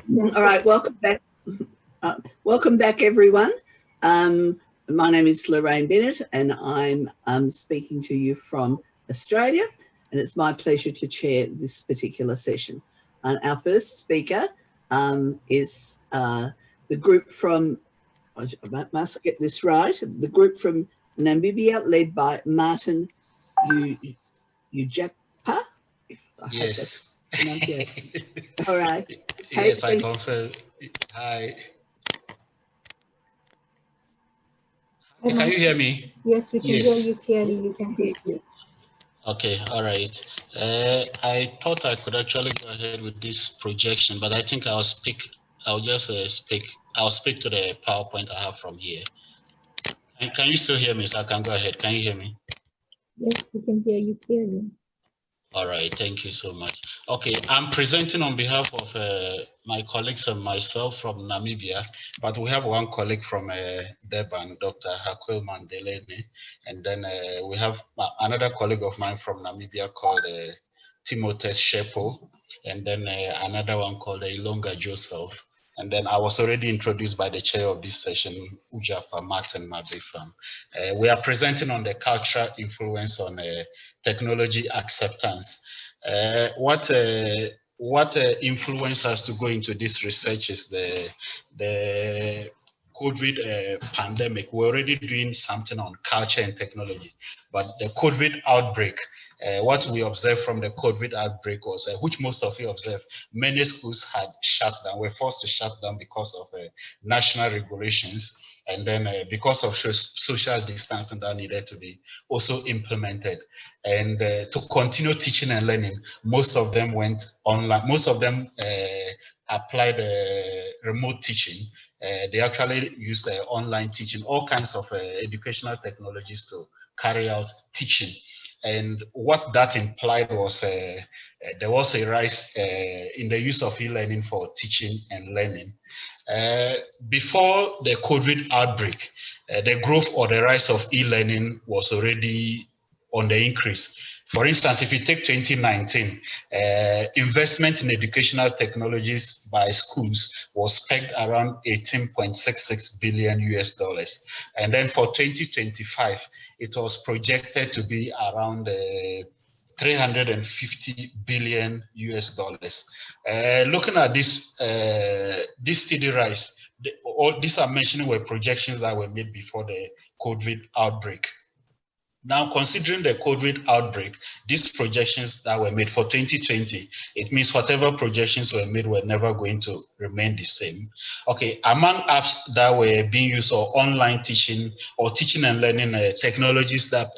All right, welcome back. Welcome back, everyone. My name is Lorraine Bennett, and I'm speaking to you from Australia, and it's my pleasure to chair this particular session. And our first speaker is the group from, I must get this right, the group from Namibia, led by Martin Ujakpa. Yes. All right. Yes, I confirm. Hi. Can you hear me? Yes, we can hear you clearly. You can proceed. Okay, all right. I thought I could actually go ahead with this projection, but I think I'll speak. I'll just speak. I'll speak to the PowerPoint I have from here. Can you still hear me? So I can go ahead. Can you hear me? Yes, we can hear you clearly. All right, thank you so much. Okay, I'm presenting on behalf of my colleagues and myself from Namibia, but we have one colleague from Durban, Dr. Hakwil Mandelene, and then we have another colleague of mine from Namibia called Timothy Shepo, and then another one called Ilonga Joseph. And then I was already introduced by the chair of this session, Ujakpa Martin Mabifam. We are presenting on the cultural influence on technology acceptance. What influenced us to go into this research is the COVID pandemic. We're already doing something on culture and technology, but the COVID outbreak, what we observed from the COVID outbreak was, which most of you observed, many schools had shut down, were forced to shut down because of national regulations. And then because of social distancing that needed to be also implemented. And to continue teaching and learning, most of them went online. Most of them applied remote teaching. They actually used online teaching, all kinds of educational technologies to carry out teaching. And what that implied was there was a rise in the use of e-learning for teaching and learning. Before the COVID outbreak, the growth or the rise of e-learning was already on the increase. For instance, if you take 2019, investment in educational technologies by schools was pegged around 18.66 billion US dollars. And then for 2025, it was projected to be around 350 billion US dollars. Looking at this steady rise, all these are mentioning were projections that were made before the COVID outbreak. Now, considering the COVID outbreak, these projections that were made for 2020, it means whatever projections were made were never going to remain the same. Okay, among apps that were being used or online teaching or teaching and learning technologies that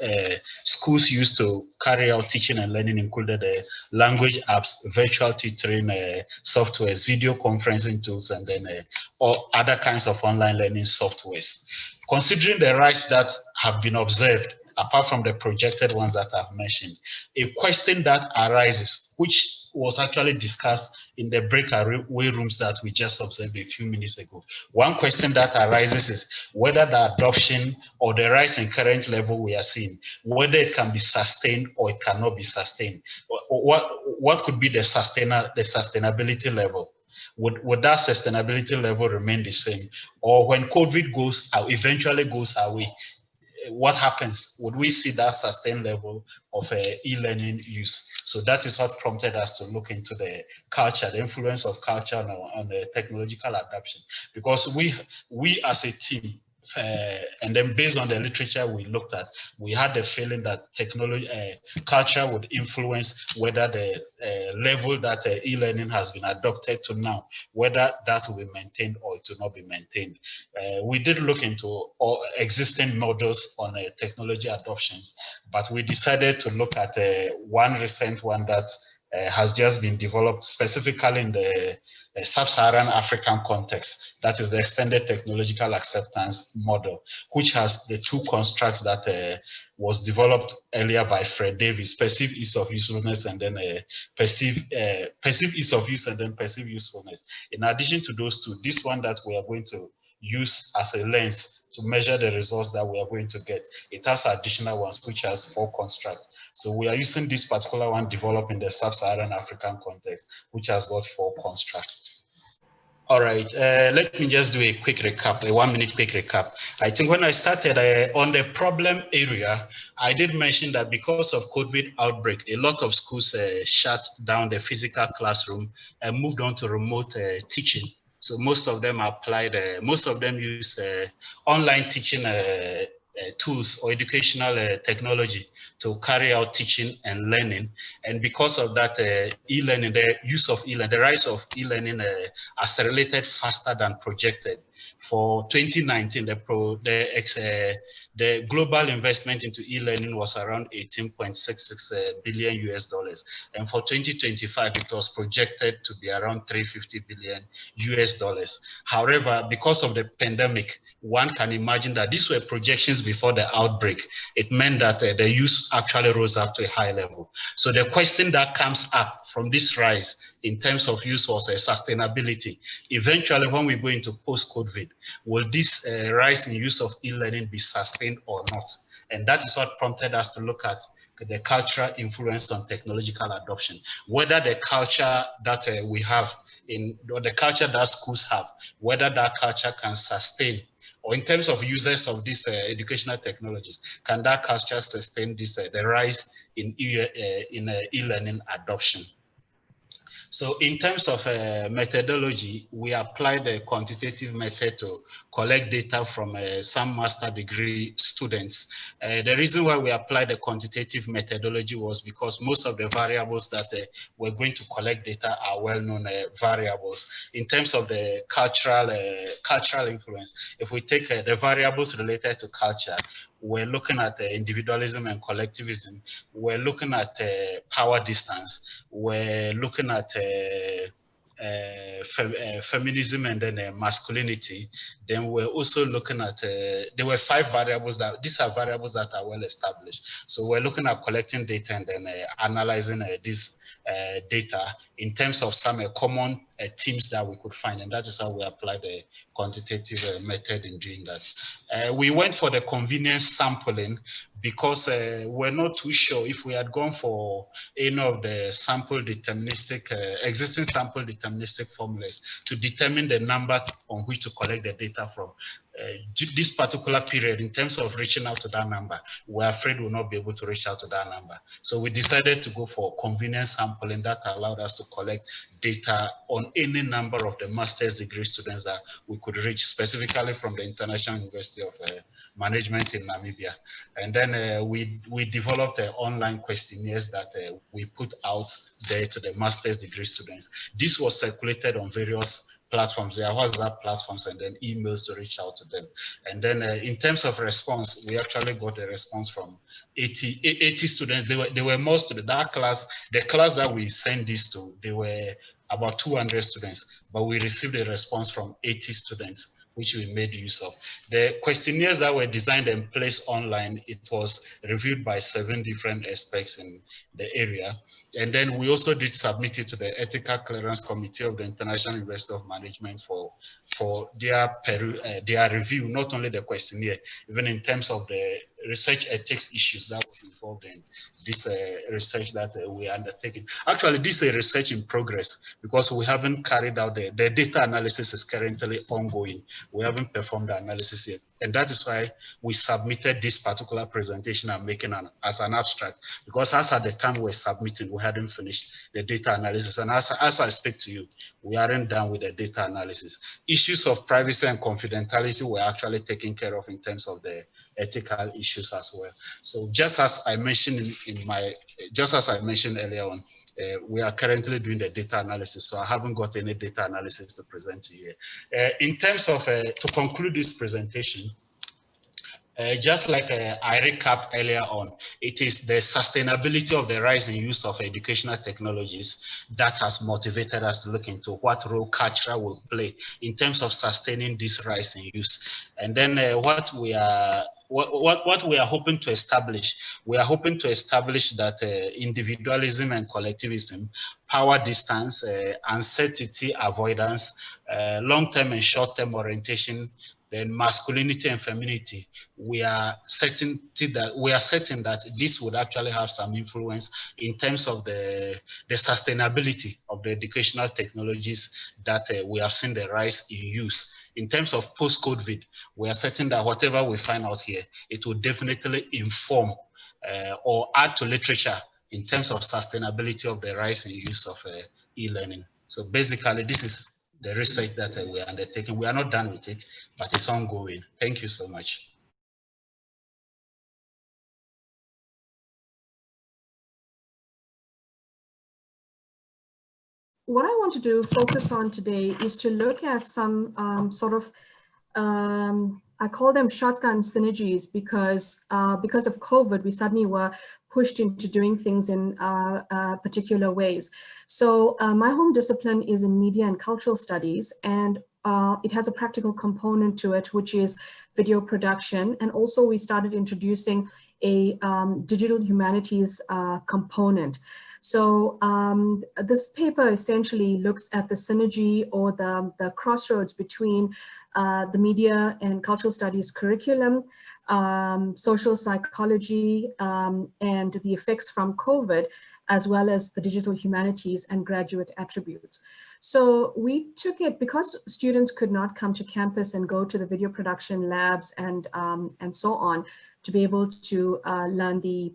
schools used to carry out teaching and learning included language apps, virtual tutoring softwares, video conferencing tools, and then or other kinds of online learning softwares. Considering the rise that have been observed, apart from the projected ones that I've mentioned, a question that arises, which was actually discussed in the breakaway rooms that we just observed a few minutes ago. One question that arises is whether the adoption or the rise in current level we are seeing, whether it can be sustained or it cannot be sustained. What could be the sustainability level? Would that sustainability level remain the same? Or when COVID eventually goes away, what happens? Would we see that sustained level of e-learning use? So that is what prompted us to look into the culture, the influence of culture on the technological adoption. Because we as a team, and then based on the literature we looked at, we had the feeling that culture would influence whether the level that e-learning has been adopted to now, whether that will be maintained or it will not be maintained. We did look into all existing models on technology adoptions, but we decided to look at one recent one that has just been developed specifically in the sub-Saharan African context. That is the extended technological acceptance model, which has the two constructs that was developed earlier by Fred Davis: perceived ease of usefulness, and then perceived ease of use, and then perceived usefulness. In addition to those two, this one that we are going to use as a lens to measure the results that we are going to get, it has additional ones which has 4 constructs. So we are using this particular one developed in the sub-Saharan African context, which has got 4 constructs. All right, let me just do a quick recap, a 1-minute quick recap. I think when I started on the problem area, I did mention that because of COVID outbreak, a lot of schools shut down the physical classroom and moved on to remote teaching. So most of them applied, most of them use online teaching tools or educational technology to carry out teaching and learning. And because of that, e-learning, the use of e-learning, the rise of e-learning accelerated faster than projected. For 2019, the global investment into e-learning was around 18.66 billion US dollars. And for 2025, it was projected to be around 350 billion US dollars. However, because of the pandemic, one can imagine that these were projections before the outbreak. It meant that the use actually rose up to a high level. So the question that comes up from this rise in terms of use was sustainability. Eventually, when we go into post-COVID, will this rise in use of e-learning be sustained or not? And that is what prompted us to look at the cultural influence on technological adoption, whether the culture that we have or the culture that schools have, whether that culture can sustain, or in terms of users of these educational technologies, can that culture sustain this the rise in e-learning adoption? So in terms of methodology, we applied a quantitative method to collect data from some master degree students. The reason why we applied the quantitative methodology was because most of the variables that we're going to collect data are well-known variables. In terms of the cultural influence, if we take the variables related to culture, we're looking at individualism and collectivism. We're looking at power distance. We're looking at feminism and then masculinity. Then we're also looking at, there were 5 variables these are variables that are well established. So we're looking at collecting data and then analyzing these data in terms of some common themes that we could find. And that is how we applied the quantitative method in doing that. We went for the convenience sampling because we're not too sure if we had gone for any of the sample deterministic, existing sample deterministic formulas to determine the number on which to collect the data from. This particular period, in terms of reaching out to that number, we're afraid we'll not be able to reach out to that number. So we decided to go for convenience sampling that allowed us to collect data on any number of the master's degree students that we could reach, specifically from the International University of Management in Namibia. And then we developed online questionnaires that we put out there to the master's degree students. This was circulated on various platforms. There are WhatsApp platforms and then emails to reach out to them. And then in terms of response, we actually got a response from 80 students. They were more students. That class, the class that we sent this to, they were about 200 students, but we received a response from 80 students, which we made use of. The questionnaires that were designed and placed online, it was reviewed by 7 different experts in the area. And then we also did submit it to the Ethical Clearance Committee of the International University of Management for their review, not only the questionnaire, even in terms of the research ethics issues that was involved in this research that we are undertaking. Actually, this is a research in progress because we haven't carried out the data analysis is currently ongoing. We haven't performed the analysis yet. And that is why we submitted this particular presentation I'm making as an abstract, because as at the time we're submitting, we hadn't finished the data analysis. And as I speak to you, we aren't done with the data analysis. Issues of privacy and confidentiality were actually taken care of in terms of the ethical issues as well. So just as I mentioned just as I mentioned earlier on, we are currently doing the data analysis, so I haven't got any data analysis to present to you here. In terms of, to conclude this presentation, just like I recapped earlier on, it is the sustainability of the rise in use of educational technologies that has motivated us to look into what role culture will play in terms of sustaining this rise in use. And then what we are hoping to establish, we are hoping to establish that individualism and collectivism, power distance, uncertainty avoidance, long-term and short-term orientation, then masculinity and femininity. We are certain that this would actually have some influence in terms of the sustainability of the educational technologies that we have seen the rise in use. In terms of post-COVID, we are certain that whatever we find out here, it will definitely inform or add to literature in terms of sustainability of the rise in use of e-learning. So basically, this is the research that we are undertaking. We are not done with it, but it's ongoing. Thank you so much. What I want to do, focus on today, is to look at some I call them shotgun synergies because of COVID, we suddenly were pushed into doing things in particular ways. So my home discipline is in media and cultural studies, and it has a practical component to it, which is video production. And also we started introducing a digital humanities component. So this paper essentially looks at the synergy or the crossroads between the media and cultural studies curriculum, social psychology, and the effects from COVID, as well as the digital humanities and graduate attributes. So we took it because students could not come to campus and go to the video production labs and so on to be able to learn the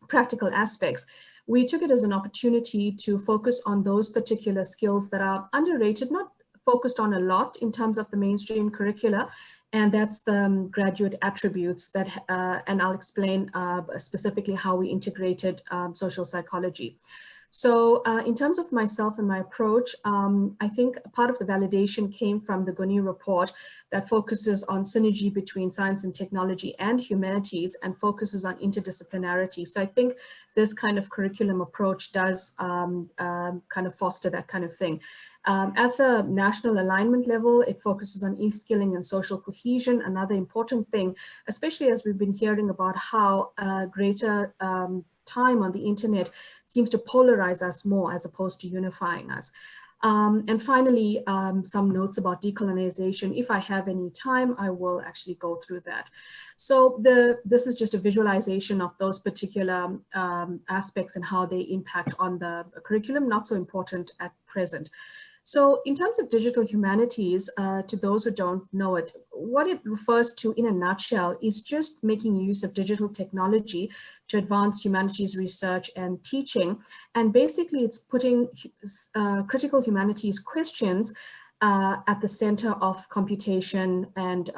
practical aspects. We took it as an opportunity to focus on those particular skills that are underrated, not focused on a lot in terms of the mainstream curricula, and that's the graduate attributes that, and I'll explain specifically how we integrated social psychology. So in terms of myself and my approach, I think part of the validation came from the Goni report that focuses on synergy between science and technology and humanities and focuses on interdisciplinarity. So I think this kind of curriculum approach does kind of foster that kind of thing. At the national alignment level, it focuses on e-skilling and social cohesion, another important thing, especially as we've been hearing about how greater time on the internet seems to polarize us more as opposed to unifying us. And finally, some notes about decolonization. If I have any time, I will actually go through that. So this is just a visualization of those particular aspects and how they impact on the curriculum, not so important at present. So in terms of digital humanities, to those who don't know it, what it refers to in a nutshell is just making use of digital technology to advance humanities research and teaching. And basically it's putting critical humanities questions at the center of computation and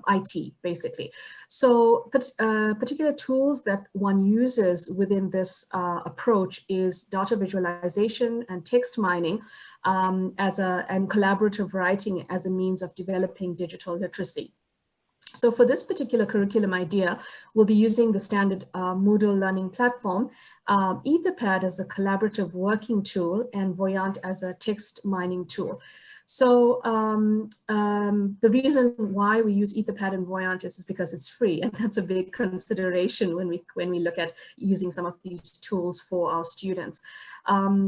IT, basically. So particular tools that one uses within this approach is data visualization and text mining and collaborative writing as a means of developing digital literacy. So for this particular curriculum idea, we'll be using the standard Moodle learning platform, Etherpad as a collaborative working tool, and Voyant as a text mining tool. So the reason why we use Etherpad and Voyant is because it's free, and that's a big consideration when we look at using some of these tools for our students.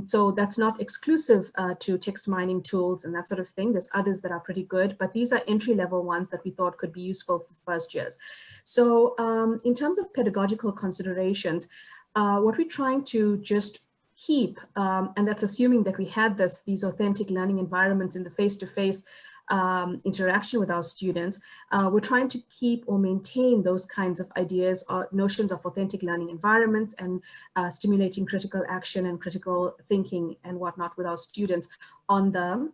So that's not exclusive to text mining tools and that sort of thing. There's others that are pretty good, but these are entry-level ones that we thought could be useful for first years. So in terms of pedagogical considerations, what we're trying to just keep, and that's assuming that we had these authentic learning environments in the face-to-face interaction with our students, we're trying to keep or maintain those kinds of ideas or notions of authentic learning environments and stimulating critical action and critical thinking and whatnot with our students on the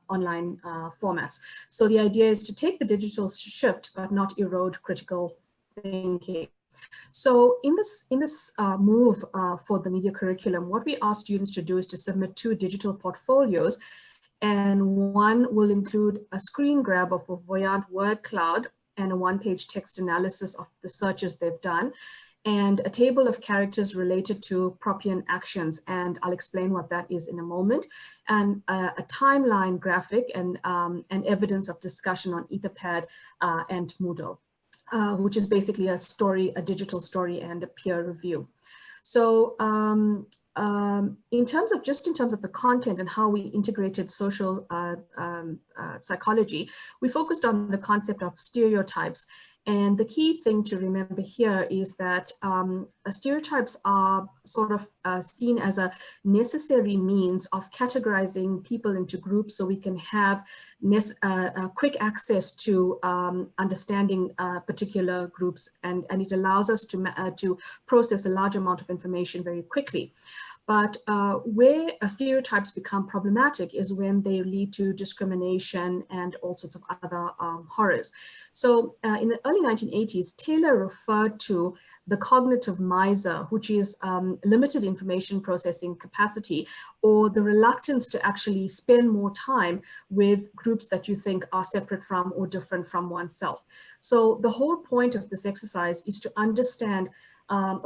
online formats. So the idea is to take the digital shift, but not erode critical thinking. So in this move for the media curriculum, what we ask students to do is to submit 2 digital portfolios, and one will include a screen grab of a Voyant word cloud and a 1-page text analysis of the searches they've done, and a table of characters related to Propian actions, and I'll explain what that is in a moment, and a timeline graphic and evidence of discussion on Etherpad and Moodle. Which is basically a digital story and a peer review. So in terms of the content and how we integrated social psychology, we focused on the concept of stereotypes. And the key thing to remember here is that stereotypes are sort of seen as a necessary means of categorizing people into groups so we can have quick access to understanding particular groups, and it allows us to process a large amount of information very quickly. But where stereotypes become problematic is when they lead to discrimination and all sorts of other horrors. So in the early 1980s, Taylor referred to the cognitive miser, which is limited information processing capacity, or the reluctance to actually spend more time with groups that you think are separate from or different from oneself. So the whole point of this exercise is to understand the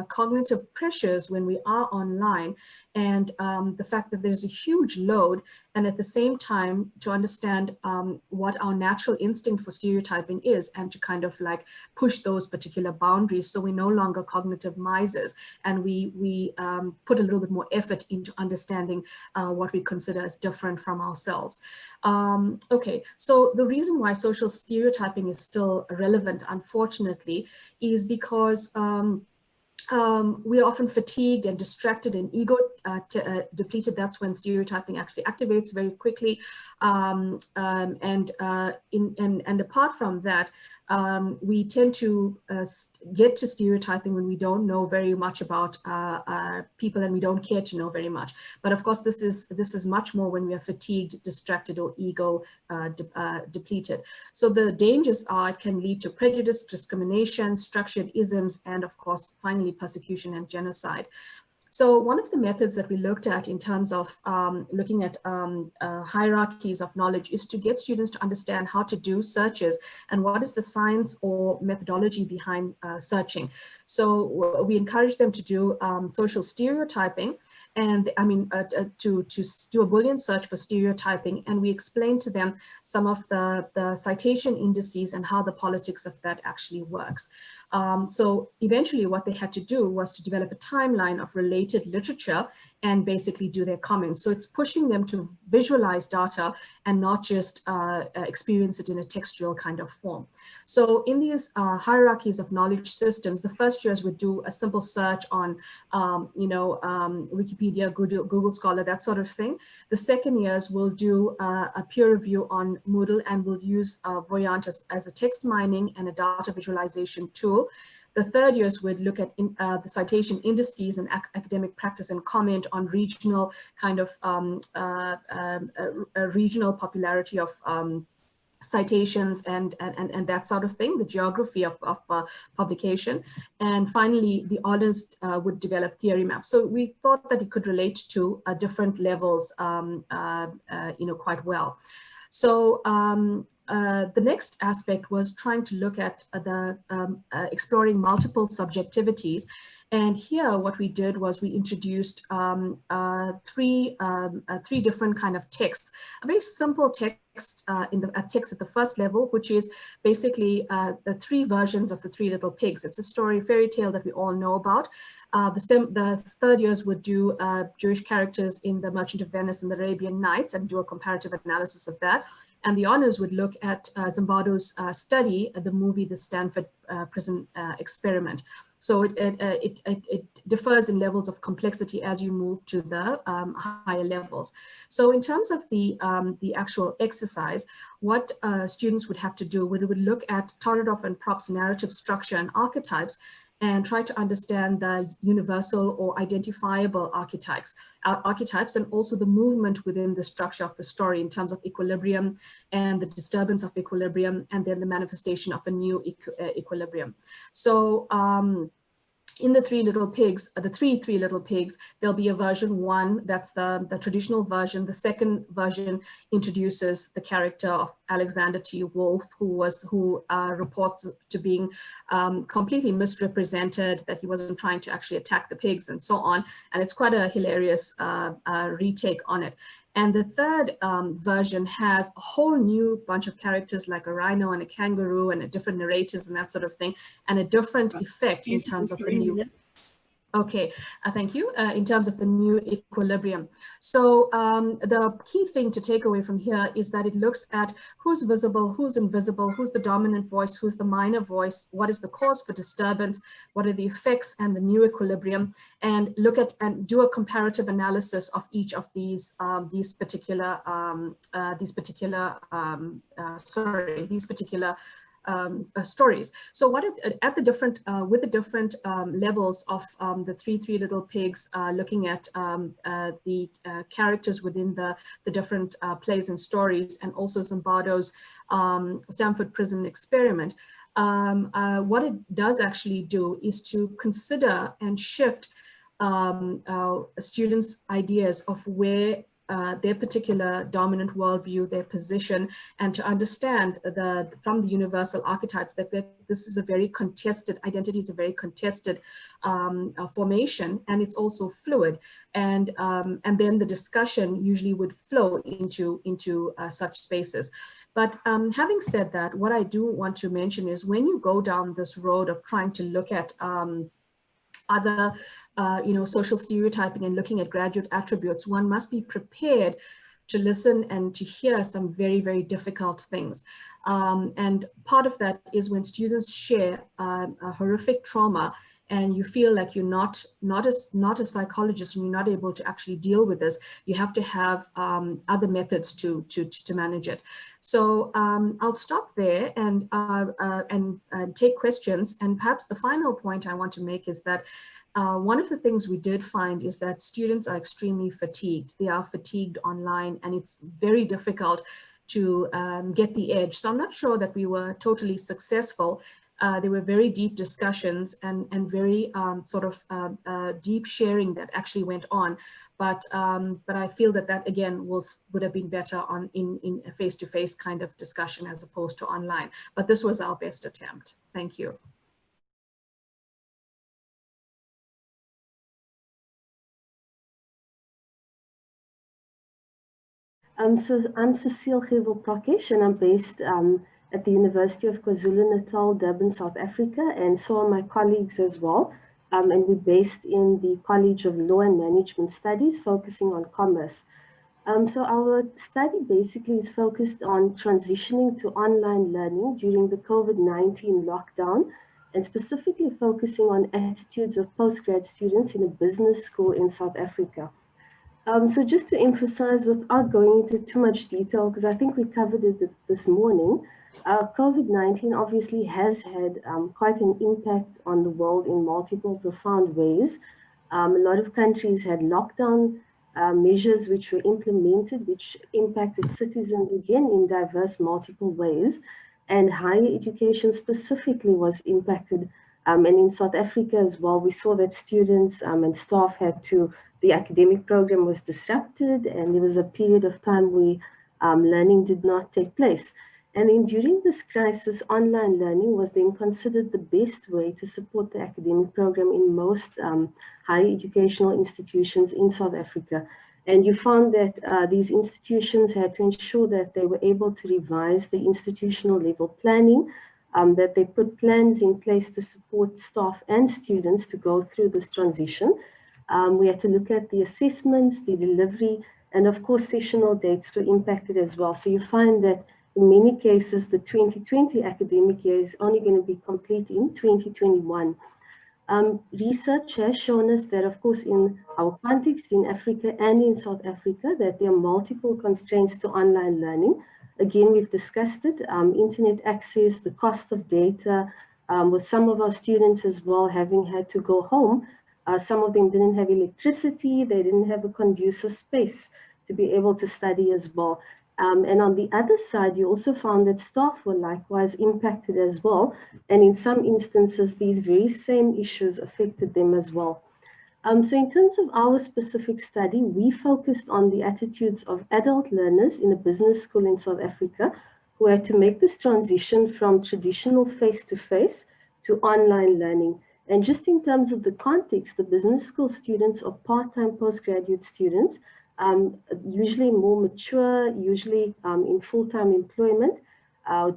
cognitive pressures when we are online, and the fact that there's a huge load, and at the same time to understand what our natural instinct for stereotyping is, and to kind of like push those particular boundaries so we're no longer cognitive misers, and we put a little bit more effort into understanding what we consider as different from ourselves. Okay, so the reason why social stereotyping is still relevant, unfortunately, is because we're often fatigued and distracted and ego depleted. That's when stereotyping actually activates very quickly. And apart from that, we tend to get to stereotyping when we don't know very much about people, and we don't care to know very much. But of course, this is much more when we are fatigued, distracted, or ego depleted. So the dangers are it can lead to prejudice, discrimination, structured isms, and of course, finally, persecution and genocide. So one of the methods that we looked at in terms of looking at hierarchies of knowledge is to get students to understand how to do searches and what is the science or methodology behind searching. So we encourage them to do social stereotyping, and I mean to do a Boolean search for stereotyping, and we explain to them some of the citation indices and how the politics of that actually works. So eventually what they had to do was to develop a timeline of related literature and basically do their comments. So it's pushing them to visualize data and not just experience it in a textual kind of form. So in these hierarchies of knowledge systems, the first years would do a simple search on, Wikipedia, Google Scholar, that sort of thing. The second years will do a peer review on Moodle, and will use Voyant as a text mining and a data visualization tool. The third years would look at the citation indices and academic practice and comment on regional kind of regional popularity of citations and that sort of thing, the geography of publication. And finally, the honors would develop theory maps. So we thought that it could relate to different levels, quite well. So the next aspect was trying to look at the exploring multiple subjectivities. And here what we did was we introduced three different kind of texts, a very simple text text at the first level, which is basically the three versions of the Three Little Pigs. It's a story, fairy tale that we all know about. The third years would do Jewish characters in The Merchant of Venice and the Arabian Nights and do a comparative analysis of that. And the honors would look at Zimbardo's study, the movie, The Stanford Prison Experiment. So it differs in levels of complexity as you move to the higher levels. So in terms of the actual exercise, what students would have to do, we would look at Torodov and Propp's narrative structure and archetypes, and try to understand the universal or identifiable archetypes, and also the movement within the structure of the story in terms of equilibrium and the disturbance of equilibrium, and then the manifestation of a new equilibrium. So in the Three Little Pigs, the Three Little Pigs, there'll be a version 1, that's the traditional version. The second version introduces the character of Alexander T. Wolfe, who reports to being completely misrepresented, that he wasn't trying to actually attack the pigs and so on. And it's quite a hilarious retake on it. And the third version has a whole new bunch of characters like a rhino and a kangaroo and a different narrators and that sort of thing, and a different effect in terms of the new. Okay, thank you. In terms of the new equilibrium. So the key thing to take away from here is that it looks at who's visible, who's invisible, who's the dominant voice, who's the minor voice, what is the cause for disturbance, what are the effects and the new equilibrium, and look at and do a comparative analysis of each of these particular stories. So what at the different with the different levels of the three little pigs, looking at the characters within the different plays and stories, and also Zimbardo's Stanford Prison Experiment. What it does actually do is to consider and shift students' ideas of where their particular dominant worldview, their position, and to understand from the universal archetypes that this is a very contested, identity is a very contested formation, and it's also fluid. And then the discussion usually would flow into such spaces. But having said that, what I do want to mention is when you go down this road of trying to look at other social stereotyping and looking at graduate attributes, one must be prepared to listen and to hear some very, very difficult things. And part of that is when students share a horrific trauma and you feel like you're not a psychologist and you're not able to actually deal with this, you have to have other methods to manage it. So I'll stop there and take questions. And perhaps the final point I want to make is that one of the things we did find is that students are extremely fatigued. They are fatigued online, and it's very difficult to get the edge. So I'm not sure that we were totally successful. There were very deep discussions and very deep sharing that actually went on. But I feel that again would have been better in a face-to-face kind of discussion as opposed to online. But this was our best attempt. Thank you. So I'm Cecile Gerwel-Proches, and I'm based at the University of KwaZulu-Natal, Durban, South Africa, and so are my colleagues as well. And we're based in the College of Law and Management Studies, focusing on commerce. So our study basically is focused on transitioning to online learning during the COVID-19 lockdown, and specifically focusing on attitudes of postgrad students in a business school in South Africa. So just to emphasize, without going into too much detail, because I think we covered it this morning, COVID-19 obviously has had quite an impact on the world in multiple profound ways. A lot of countries had lockdown measures which were implemented, which impacted citizens again in diverse multiple ways. And higher education specifically was impacted. And in South Africa as well, we saw that students and staff the academic program was disrupted, and there was a period of time where learning did not take place. And then during this crisis, online learning was then considered the best way to support the academic program in most higher educational institutions in South Africa. And you found that these institutions had to ensure that they were able to revise the institutional level planning, that they put plans in place to support staff and students to go through this transition. We had to look at the assessments, the delivery, and of course, sessional dates were impacted as well. So you find that in many cases, the 2020 academic year is only going to be complete in 2021. Research has shown us that, of course, in our context in Africa and in South Africa, that there are multiple constraints to online learning. Again, we've discussed it, internet access, the cost of data, with some of our students as well having had to go home. Some of them didn't have electricity, they didn't have a conducive space to be able to study as well. And on the other side, you also found that staff were likewise impacted as well. And in some instances, these very same issues affected them as well. So in terms of our specific study, we focused on the attitudes of adult learners in a business school in South Africa who had to make this transition from traditional face-to-face to online learning. And just in terms of the context, the business school students are part-time postgraduate students, usually more mature, usually in full-time employment,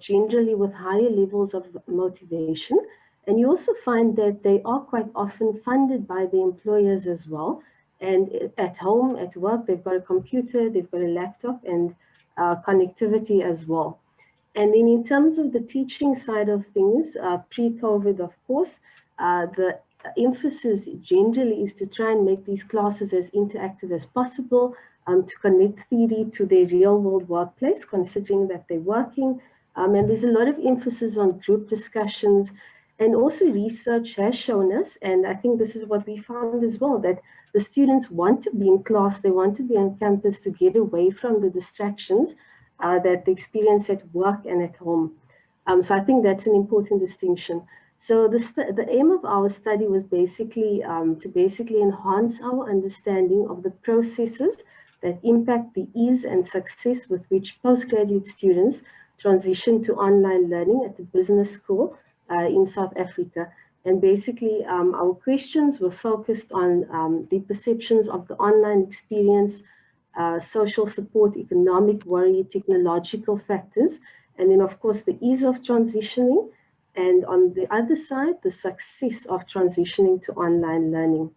generally with higher levels of motivation. And you also find that they are quite often funded by the employers as well. And at home, at work, they've got a computer, they've got a laptop, and connectivity as well. And then in terms of the teaching side of things, pre-COVID, of course, the emphasis generally is to try and make these classes as interactive as possible, to connect theory to their real world workplace, considering that they're working. And there's a lot of emphasis on group discussions. And also research has shown us, and I think this is what we found as well, that the students want to be in class, they want to be on campus to get away from the distractions that they experience at work and at home. So I think that's an important distinction. So the aim of our study was basically to basically enhance our understanding of the processes that impact the ease and success with which postgraduate students transition to online learning at the business school in South Africa. And basically, our questions were focused on the perceptions of the online experience, social support, economic worry, technological factors, and then of course the ease of transitioning, and on the other side, the success of transitioning to online learning.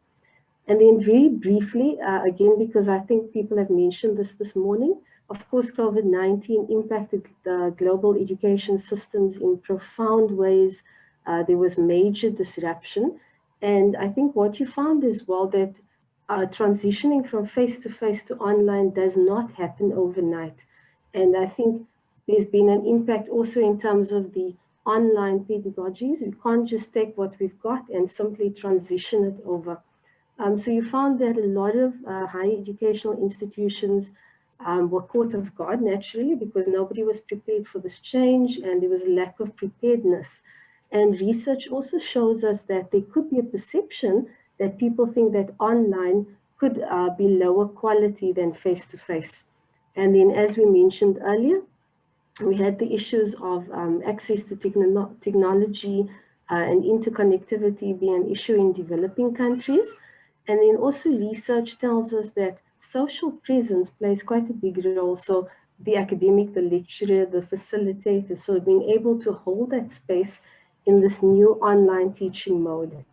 And then very briefly, again, because I think people have mentioned this morning, of course, COVID-19 impacted the global education systems in profound ways. There was major disruption. And I think what you found as well that transitioning from face-to-face to online does not happen overnight. And I think there's been an impact also in terms of the online pedagogies. We can't just take what we've got and simply transition it over. So you found that a lot of higher educational institutions were caught off guard naturally because nobody was prepared for this change and there was a lack of preparedness. And research also shows us that there could be a perception that people think that online could be lower quality than face-to-face. And then as we mentioned earlier, we had the issues of access to technology and interconnectivity being an issue in developing countries. And then also research tells us that social presence plays quite a big role. So the academic, the lecturer, the facilitator, so being able to hold that space in this new online teaching mode.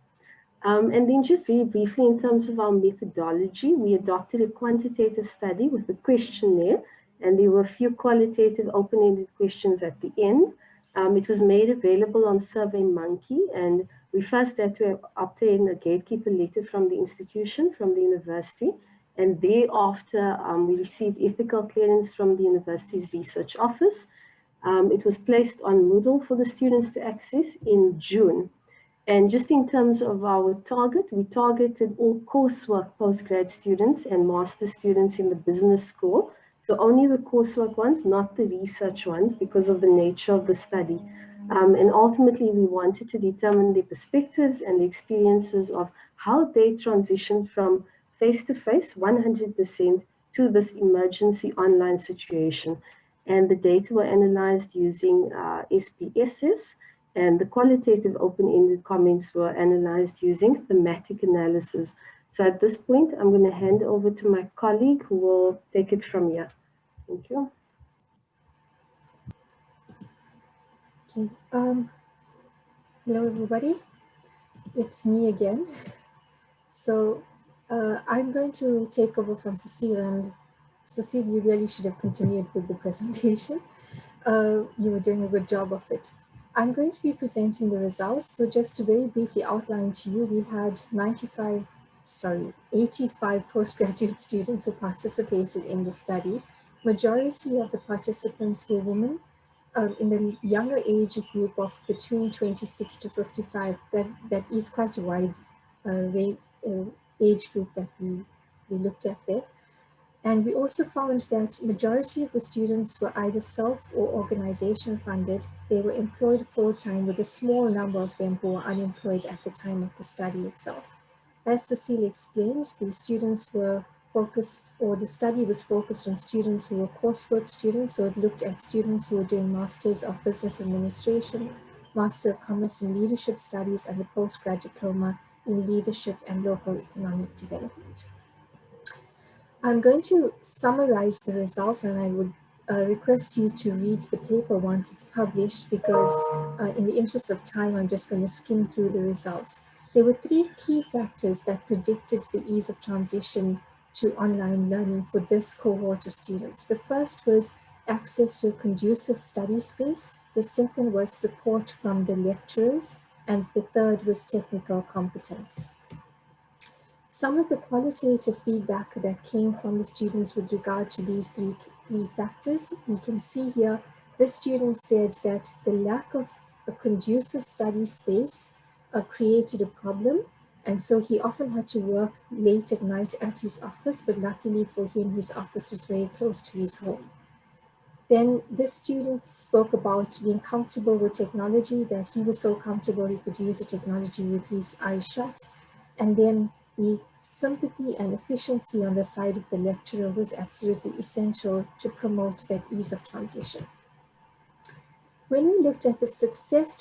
And then just very briefly in terms of our methodology, we adopted a quantitative study with a questionnaire, and there were a few qualitative open-ended questions at the end. It was made available on SurveyMonkey, and we first had to obtain a gatekeeper letter from the institution, from the university, and thereafter we received ethical clearance from the university's research office. It was placed on Moodle for the students to access in June. And just in terms of our target, we targeted all coursework postgrad students and master students in the business school. So only the coursework ones, not the research ones, because of the nature of the study. And ultimately, we wanted to determine their perspectives and the experiences of how they transitioned from face-to-face 100% to this emergency online situation. And the data were analyzed using SPSS, and the qualitative open-ended comments were analyzed using thematic analysis. So at this point, I'm going to hand over to my colleague who will take it from here. Thank you. Okay. Hello, everybody. It's me again. So I'm going to take over from Cecile, and Cecile, you really should have continued with the presentation. You were doing a good job of it. I'm going to be presenting the results. So just to very briefly outline to you, we had 85 postgraduate students who participated in the study. Majority of the participants were women. In the younger age group of between 26 to 55, that is quite a wide age group that we looked at there. And we also found that majority of the students were either self or organization funded. They were employed full-time, with a small number of them who were unemployed at the time of the study itself. As Cecile explained, the students were focused, or the study was focused on students who were coursework students. So it looked at students who were doing Masters of Business Administration, Master of Commerce and Leadership Studies, and the postgrad diploma in Leadership and Local Economic Development. I'm going to summarize the results, and I would request you to read the paper once it's published, because in the interest of time, I'm just going to skim through the results. There were 3 key factors that predicted the ease of transition to online learning for this cohort of students. The first was access to a conducive study space. The second was support from the lecturers. And the third was technical competence. Some of the qualitative feedback that came from the students with regard to these three factors, we can see here, the students said that the lack of a conducive study space created a problem. And so he often had to work late at night at his office, but luckily for him, his office was very close to his home. Then this student spoke about being comfortable with technology, that he was so comfortable he could use the technology with his eyes shut. And then the sympathy and efficiency on the side of the lecturer was absolutely essential to promote that ease of transition. When we looked at the success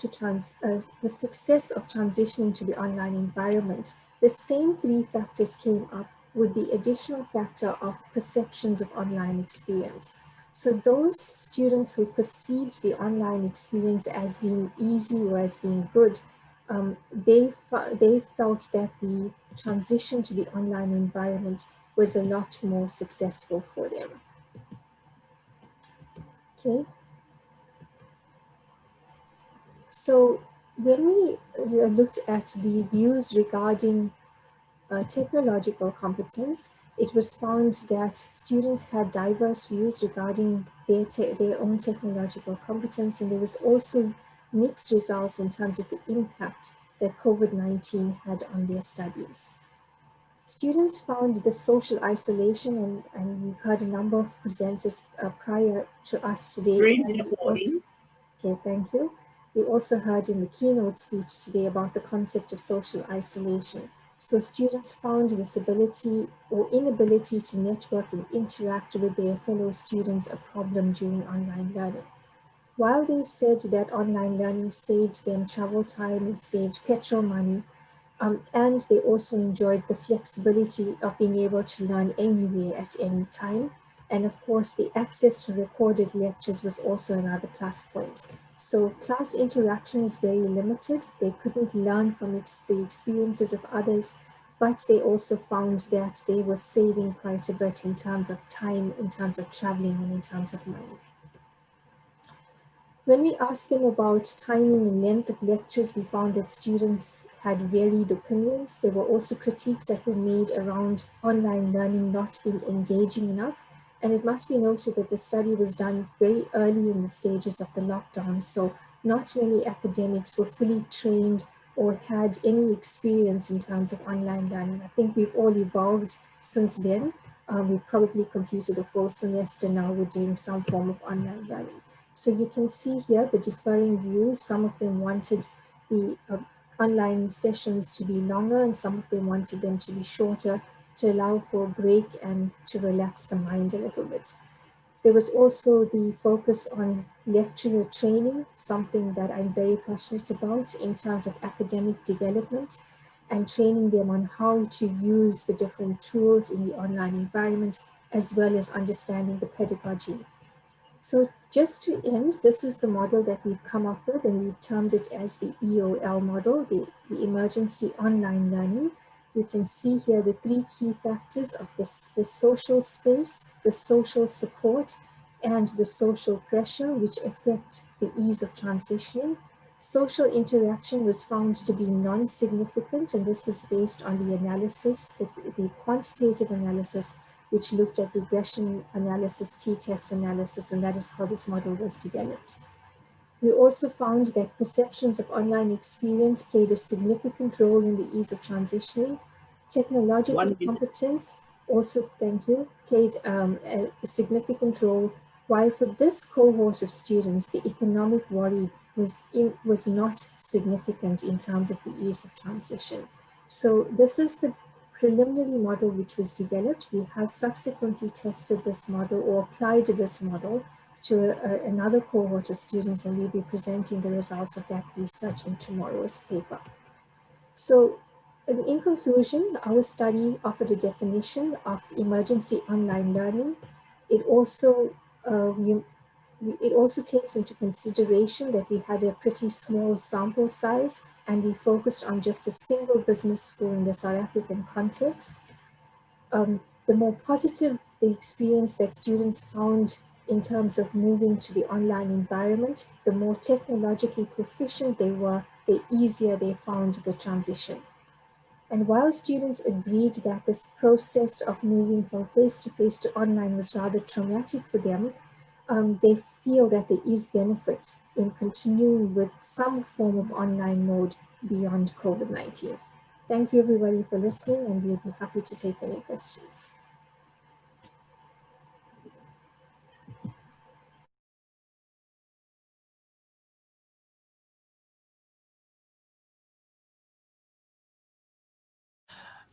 of transitioning to the online environment, the same 3 factors came up, with the additional factor of perceptions of online experience. So those students who perceived the online experience as being easy or as being good, they felt that the transition to the online environment was a lot more successful for them. Okay. So when we looked at the views regarding technological competence, it was found that students had diverse views regarding their own technological competence, and there was also mixed results in terms of the impact that COVID-19 had on their studies. Students found the social isolation, and we've heard a number of presenters prior to us today. Okay, thank you. We also heard in the keynote speech today about the concept of social isolation. So students found this ability or inability to network and interact with their fellow students a problem during online learning. While they said that online learning saved them travel time, it saved petrol money, and they also enjoyed the flexibility of being able to learn anywhere at any time. And of course, the access to recorded lectures was also another plus point. So class interaction is very limited. They couldn't learn from the experiences of others, but they also found that they were saving quite a bit in terms of time, in terms of traveling, and in terms of money. When we asked them about timing and length of lectures, we found that students had varied opinions. There were also critiques that were made around online learning not being engaging enough. And it must be noted that the study was done very early in the stages of the lockdown, so not many academics were fully trained or had any experience in terms of online learning. I think we've all evolved since then. We've probably completed a full semester now. We're doing some form of online learning. So you can see here the differing views. Some of them wanted the online sessions to be longer, and some of them wanted them to be shorter to allow for a break and to relax the mind a little bit. There was also the focus on lecturer training, something that I'm very passionate about in terms of academic development and training them on how to use the different tools in the online environment, as well as understanding the pedagogy. So just to end, this is the model that we've come up with, and we've termed it as the EOL model, the emergency online learning. You can see here the 3 key factors of this: the social space, the social support, and the social pressure, which affect the ease of transitioning. Social interaction was found to be non-significant, and this was based on the analysis, the quantitative analysis, which looked at regression analysis, t-test analysis, and that is how this model was developed. We also found that perceptions of online experience played a significant role in the ease of transitioning. Technological competence also, thank you, played a significant role, while for this cohort of students, the economic worry was not significant in terms of the ease of transition. So this is the preliminary model which was developed. We have subsequently tested this model or applied this model to another cohort of students, and we'll be presenting the results of that research in tomorrow's paper. So in conclusion, our study offered a definition of emergency online learning. It also It also takes into consideration that we had a pretty small sample size and we focused on just a single business school in the South African context. The more positive the experience that students found in terms of moving to the online environment, the more technologically proficient they were, the easier they found the transition. And while students agreed that this process of moving from face-to-face to online was rather traumatic for them, they feel that there is benefit in continuing with some form of online mode beyond COVID-19. Thank you everybody for listening, and we'll be happy to take any questions.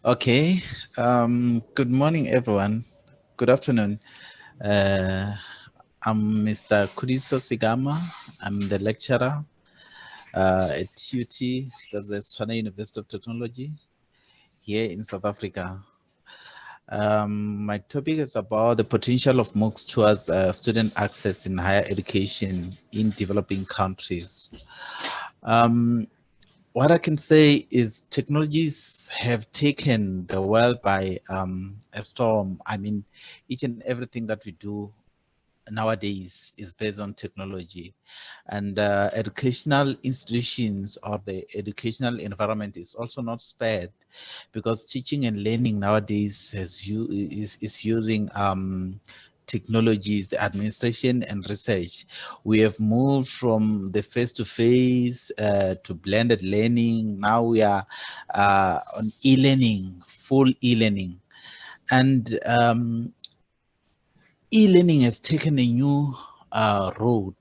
Okay. Good morning, everyone. Good afternoon. I'm Mr. Khuliso Sigama. I'm the lecturer at UT, that's the Sewchurran University of Technology here in South Africa. My topic is about the potential of MOOCs towards student access in higher education in developing countries. What I can say is technologies have taken the world by a storm. I mean, each and everything that we do nowadays is based on technology, and educational institutions or the educational environment is also not spared, because teaching and learning nowadays is using technologies, the administration and research. We have moved from the face-to-face to blended learning. Now we are on e-learning, full e-learning. And e-learning has taken a new road,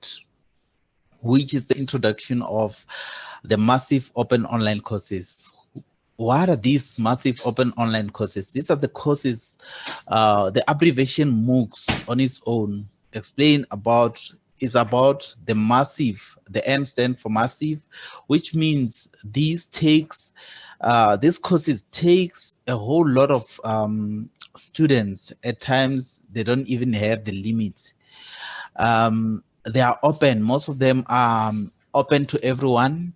which is the introduction of the massive open online courses. What are these massive open online courses? These are the courses, the abbreviation MOOCs on its own is about the massive, the M stand for massive, which means these courses takes a whole lot of students. At times, they don't even have the limit. They are open. Most of them are open to everyone.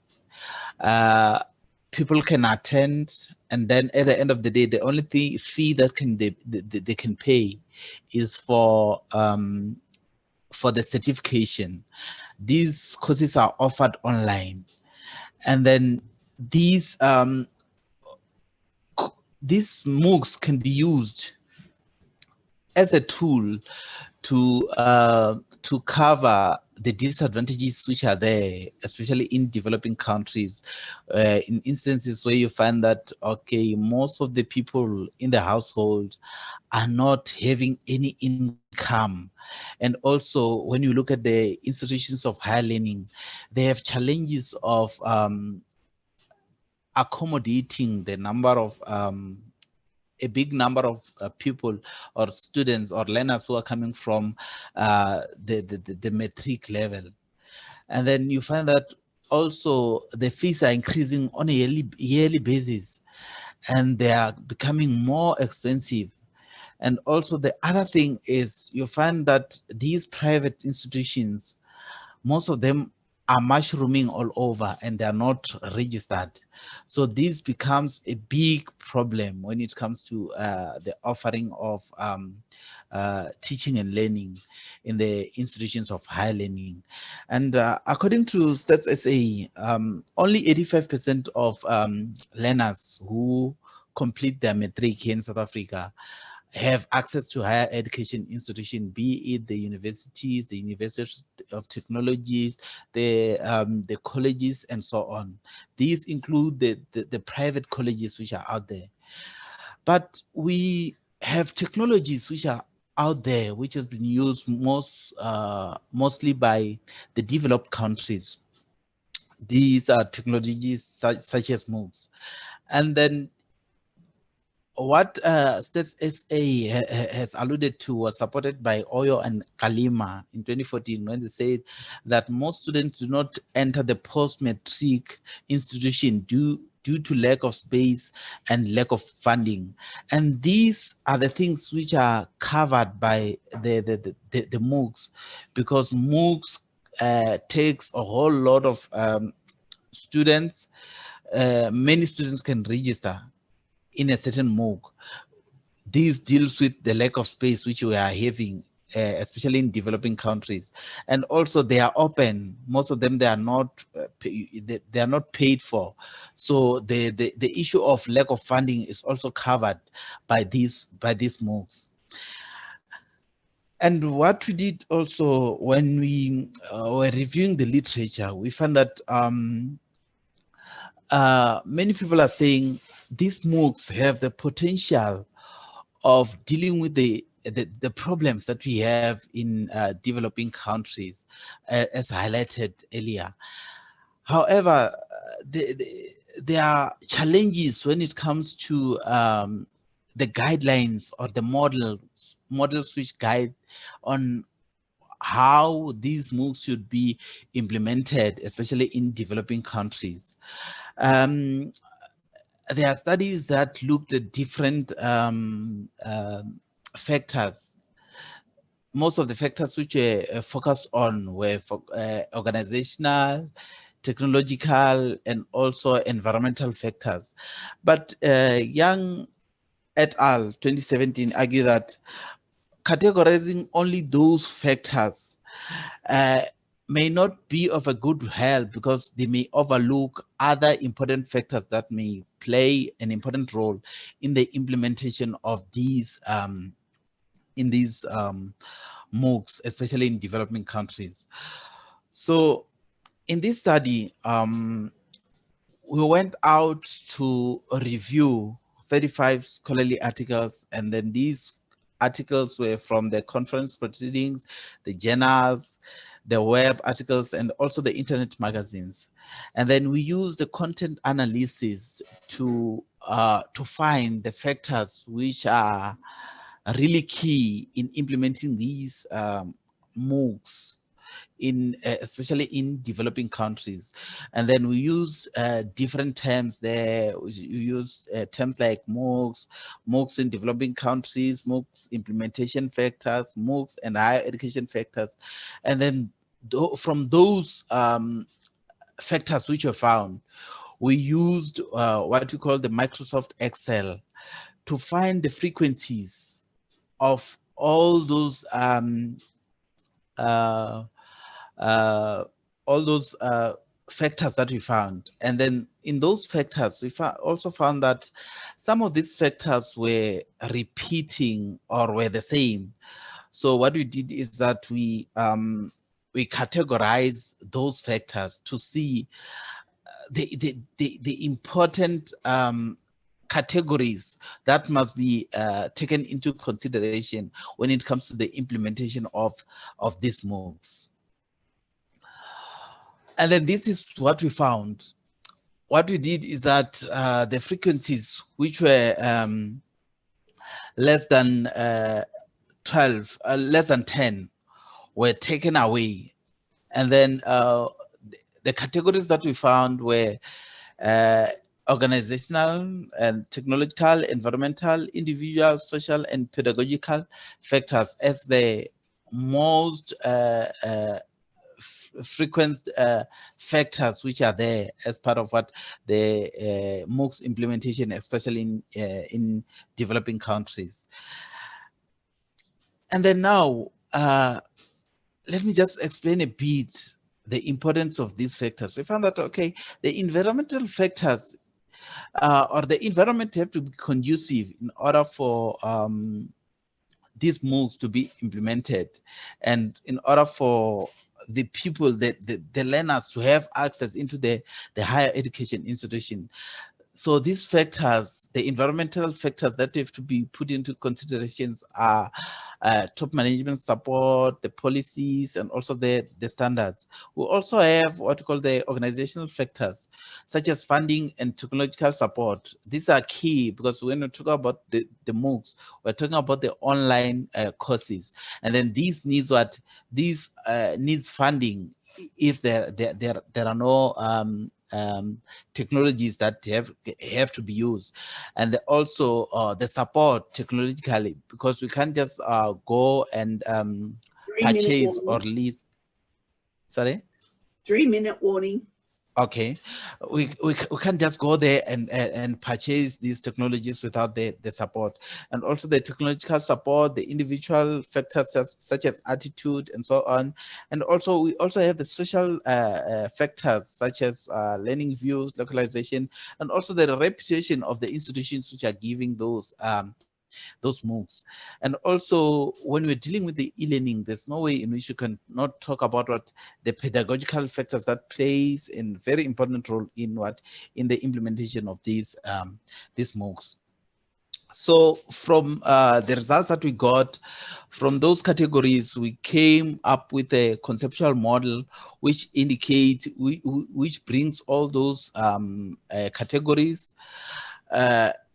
People can attend, and then at the end of the day, the only fee that they can pay is for the certification. These courses are offered online, and then these MOOCs can be used as a tool to cover the disadvantages which are there, especially in developing countries, in instances where you find that, okay, most of the people in the household are not having any income. And also, when you look at the institutions of higher learning, they have challenges of accommodating the number of a big number of people or students or learners who are coming from the matric level. And then you find that also the fees are increasing on a yearly basis, and they are becoming more expensive. And also the other thing is you find that these private institutions, most of them are mushrooming all over and they are not registered. So this becomes a big problem when it comes to the offering of teaching and learning in the institutions of higher learning. And according to Stats SA, only 85% of learners who complete their matric here in South Africa have access to higher education institution, be it the universities, the universities of technologies, the colleges, and so on. These include the private colleges which are out there. But we have technologies which are out there, which has been used mostly by the developed countries. These are technologies such as MOOCs. And then what Stats SA has alluded to was supported by Oyo and Kalima in 2014, when they said that most students do not enter the post-matric institution due due to lack of space and lack of funding. And these are the things which are covered by the MOOCs, because MOOCs takes a whole lot of students. Many students can register in a certain MOOC. This deals with the lack of space which we are having, especially in developing countries, and also they are open. Most of them, they are not they are not paid for. So the issue of lack of funding is also covered by these MOOCs. And what we did also when we were reviewing the literature, we found that many people are saying these MOOCs have the potential of dealing with the problems that we have in developing countries, as highlighted earlier. However, there are challenges when it comes to the guidelines or the models which guide on how these MOOCs should be implemented, especially in developing countries. There are studies that looked at different factors. Most of the factors which were focused on were organizational, technological, and also environmental factors. But Young et al. 2017 argue that categorizing only those factors may not be of a good help, because they may overlook other important factors that may play an important role in the implementation of these MOOCs, especially in developing countries. So in this study, we went out to review 35 scholarly articles, and then these articles were from the conference proceedings, the journals, the web articles, and also the internet magazines. And then we used the content analysis to find the factors which are really key in implementing these MOOCs, especially in developing countries. And then we use different terms there. We use terms like MOOCs in developing countries, MOOCs implementation factors, MOOCs and higher education factors. And then from those factors which were found, we used what we call the Microsoft Excel to find the frequencies of all those factors that we found. And then in those factors, we also found that some of these factors were repeating or were the same. So what we did is that we categorized those factors to see the important categories that must be taken into consideration when it comes to the implementation of these MOOCs. And then this is what we found. What we did is that the frequencies which were less than 12, less than 10 were taken away. And then the categories that we found were organizational and technological, environmental, individual, social, and pedagogical factors as the most frequent factors which are there as part of what the MOOCs implementation, especially in developing countries. And then now, let me just explain a bit the importance of these factors. We found that, okay, the environmental factors or the environment have to be conducive in order for these MOOCs to be implemented, and in order for the people, the learners, to have access into the higher education institution. So these factors, the environmental factors that have to be put into considerations are top management support, the policies, and also the standards. We also have what we call the organizational factors, such as funding and technological support. These are key because when we talk about the MOOCs, we're talking about the online courses. And then these needs needs funding if there are no technologies that have to be used, and also the support technologically, because we can't just go and 3-minute purchase or warning. lease. Sorry? 3-minute warning. Okay, we can't just go there and purchase these technologies without the support, and also the technological support, the individual factors such as attitude and so on, and also we also have the social factors such as learning views, localization, and also the reputation of the institutions which are giving those MOOCs. And also, when we're dealing with the e-learning, there's no way in which you can not talk about what the pedagogical factors that plays a very important role in the implementation of these MOOCs. So from the results that we got from those categories, we came up with a conceptual model which indicates, which brings all those categories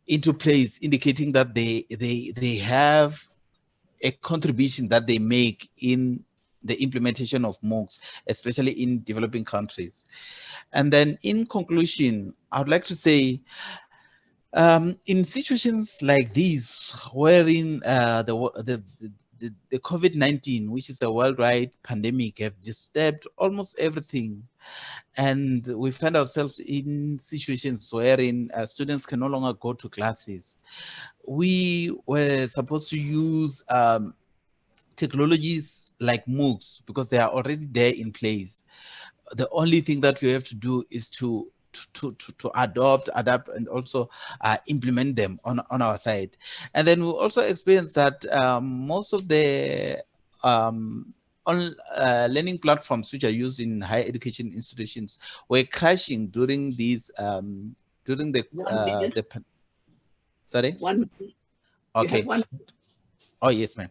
into place, indicating that they have a contribution that they make in the implementation of MOOCs, especially in developing countries. And then in conclusion, I would like to say, in situations like these, wherein the COVID-19, which is a worldwide pandemic, have disturbed almost everything, and we find ourselves in situations wherein students can no longer go to classes. We were supposed to use technologies like MOOCs because they are already there in place. The only thing that we have to do is to adapt, and also implement them on our side. And then we also experienced that most of the learning platforms which are used in higher education institutions were crashing during these during the 1 minute. sorry. 1 minute. You Okay. have 1. Oh yes, ma'am.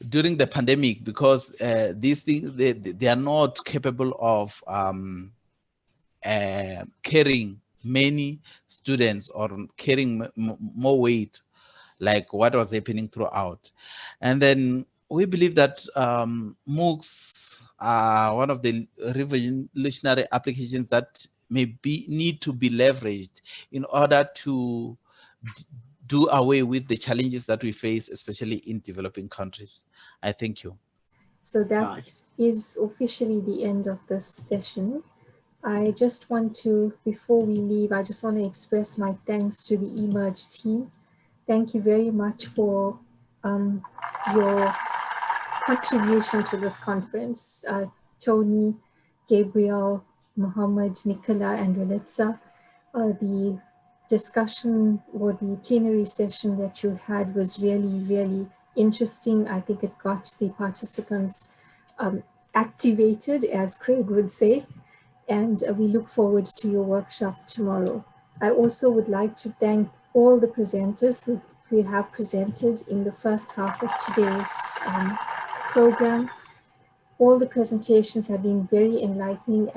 During the pandemic, because these things they are not capable of carrying many students or carrying more weight like what was happening throughout. And then we believe that MOOCs are one of the revolutionary applications that need to be leveraged in order to do away with the challenges that we face, especially in developing countries. I thank you. So that Right. is officially the end of this session. I just want to, before we leave, I just want to express my thanks to the eMERGE team. Thank you very much for your contribution to this conference. Tony, Gabriel, Mohammed, Nicola, and Relitza. The discussion or the plenary session that you had was really, really interesting. I think it got the participants activated, as Craig would say, and we look forward to your workshop tomorrow. I also would like to thank all the presenters who we have presented in the first half of today's program. All the presentations have been very enlightening